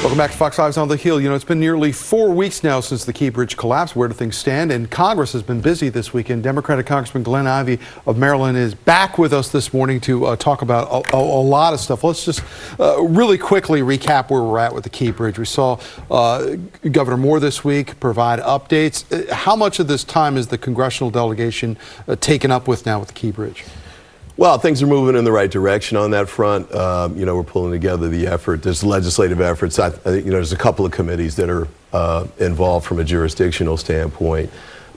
Welcome back to Fox 5's On the Hill. You know, it's been nearly 4 weeks now since the Key Bridge collapsed. Where do things stand? And Congress has been busy this weekend. Democratic Congressman Glenn Ivey of Maryland is back with us this morning to talk about a lot of stuff. Let's just really quickly recap where we're at with the Key Bridge. We saw Governor Moore this week provide updates. How much of this time is the congressional delegation taken up with now with the Key Bridge? Well, things are moving in the right direction on that front. You know, we're pulling together the effort. There's legislative efforts. You know, there's a couple of committees that are involved from a jurisdictional standpoint.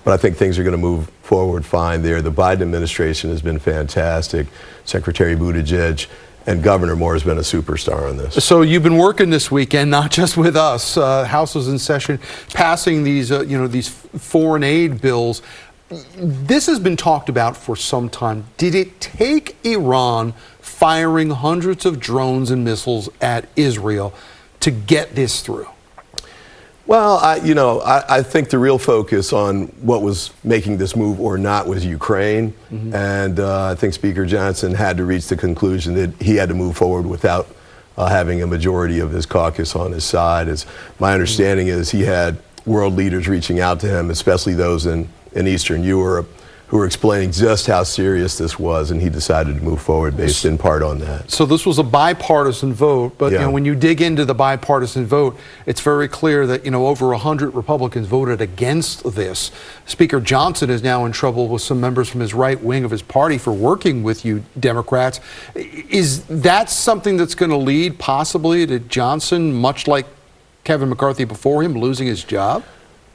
But I think things are going to move forward fine there. The Biden administration has been fantastic. Secretary Buttigieg and Governor Moore has been a superstar on this. So you've been working this weekend, not just with us. House was in session, passing these, you know, these foreign aid bills. This has been talked about for some time. Did it take Iran firing hundreds of drones and missiles at Israel to get this through? Well, I think the real focus on what was making this move or not was Ukraine. And I think Speaker Johnson had to reach the conclusion that he had to move forward without having a majority of his caucus on his side. As my understanding is, he had world leaders reaching out to him, especially those in Eastern Europe, who were explaining just how serious this was, and he decided to move forward based in part on that. So this was a bipartisan vote, but you know, when you dig into the bipartisan vote, it's very clear that, you know, over 100 Republicans voted against this. Speaker Johnson is now in trouble with some members from his right wing of his party for working with you Democrats. Is that something that's going to lead possibly to Johnson, much like Kevin McCarthy before him, losing his job?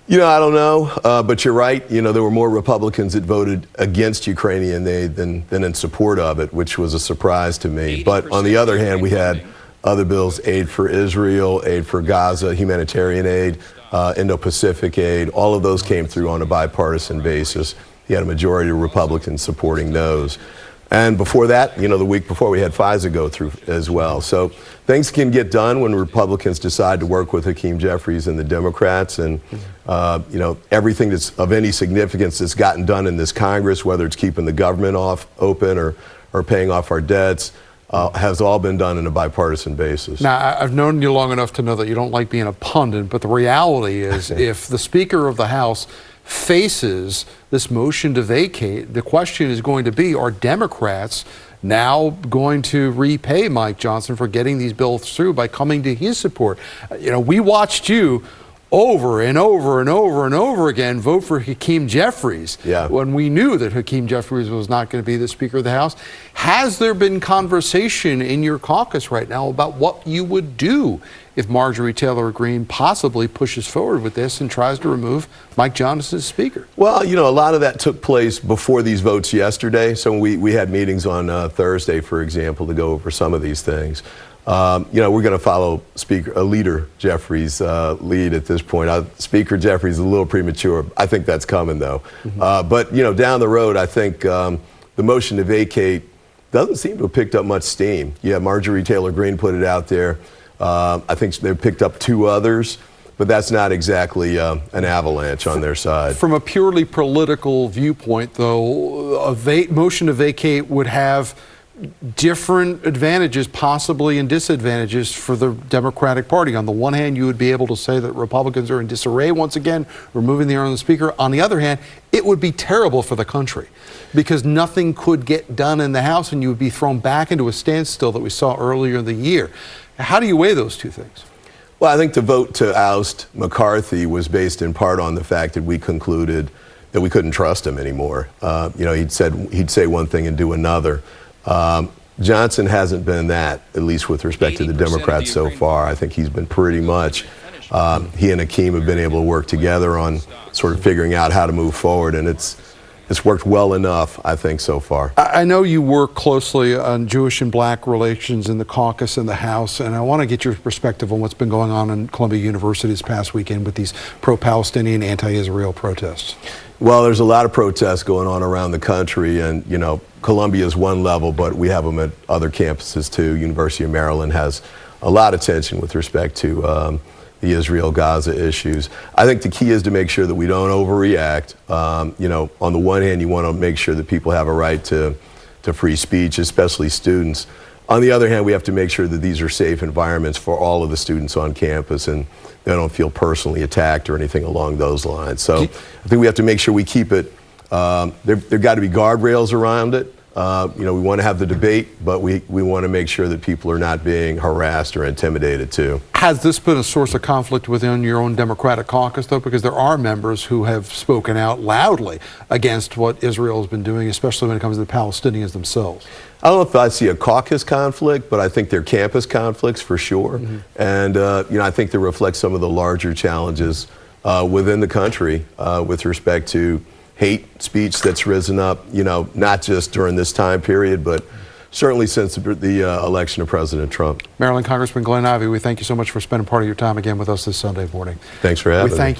You know, I don't know, but you're right. You know, there were more Republicans that voted against Ukrainian aid than in support of it, which was a surprise to me. But on the other hand, we had other bills, aid for Israel, aid for Gaza, humanitarian aid, Indo-Pacific aid. All of those came through on a bipartisan basis. He had a majority of Republicans supporting those. And before that, you know, the week before, we had FISA go through as well. So things can get done when Republicans decide to work with Hakeem Jeffries and the Democrats. And, you know, everything that's of any significance that's gotten done in this Congress, whether it's keeping the government open or paying off our debts, has all been done on a bipartisan basis. Now, I've known you long enough to know that you don't like being a pundit, but the reality is if the Speaker of the House faces this motion to vacate, the question is going to be, are Democrats now going to repay Mike Johnson for getting these bills through by coming to his support? You know, we watched you over and over and over and over again vote for Hakeem Jeffries when we knew that Hakeem Jeffries was not going to be the Speaker of the House. Has there been conversation in your caucus right now about what you would do if Marjorie Taylor Greene possibly pushes forward with this and tries to remove Mike Johnson as Speaker? Well, you know, a lot of that took place before these votes yesterday. So we had meetings on Thursday, for example, to go over some of these things. You know, we're going to follow Leader Jeffries' lead at this point. Speaker Jeffries is a little premature. I think that's coming, though. But, you know, down the road, I think the motion to vacate doesn't seem to have picked up much steam. Yeah, Marjorie Taylor Greene put it out there. I think they've picked up 2 others, but that's not exactly an avalanche on their side. From a purely political viewpoint, though, a motion to vacate would have different advantages, possibly, and disadvantages for the Democratic Party. On the one hand, you would be able to say that Republicans are in disarray once again, removing the arm of the Speaker. On the other hand, it would be terrible for the country because nothing could get done in the House and you would be thrown back into a standstill that we saw earlier in the year. How do you weigh those two things? Well, I think the vote to oust McCarthy was based in part on the fact that we concluded that we couldn't trust him anymore. You know, he'd say one thing and do another. Johnson hasn't been that, at least with respect to the Democrats so far. I think he's been pretty much, he and Hakeem have been able to work together on sort of figuring out how to move forward, and it's worked well enough, I think, so far. I know you work closely on Jewish and black relations in the caucus and the House, and I want to get your perspective on what's been going on in Columbia University this past weekend with these pro-Palestinian, anti-Israel protests. Well, there's a lot of protests going on around the country, and, you know, Columbia is one level, but we have them at other campuses too. University of Maryland has a lot of tension with respect to the Israel-Gaza issues. I think the key is to make sure that we don't overreact. You know, on the one hand, you want to make sure that people have a right to free speech, especially students. On the other hand, we have to make sure that these are safe environments for all of the students on campus and they don't feel personally attacked or anything along those lines. So I think we have to make sure we keep it, there've got to be guardrails around it. You know, we want to have the debate, but we want to make sure that people are not being harassed or intimidated too. Has this been a source of conflict within your own Democratic caucus, though? Because there are members who have spoken out loudly against what Israel has been doing, especially when it comes to the Palestinians themselves. I don't know if I see a caucus conflict, but I think they're campus conflicts for sure. And, you know, I think they reflect some of the larger challenges within the country with respect to hate speech that's risen up, you know, not just during this time period, but certainly since the election of President Trump. Maryland Congressman Glenn Ivey, we thank you so much for spending part of your time again with us this Sunday morning. Thanks for having me.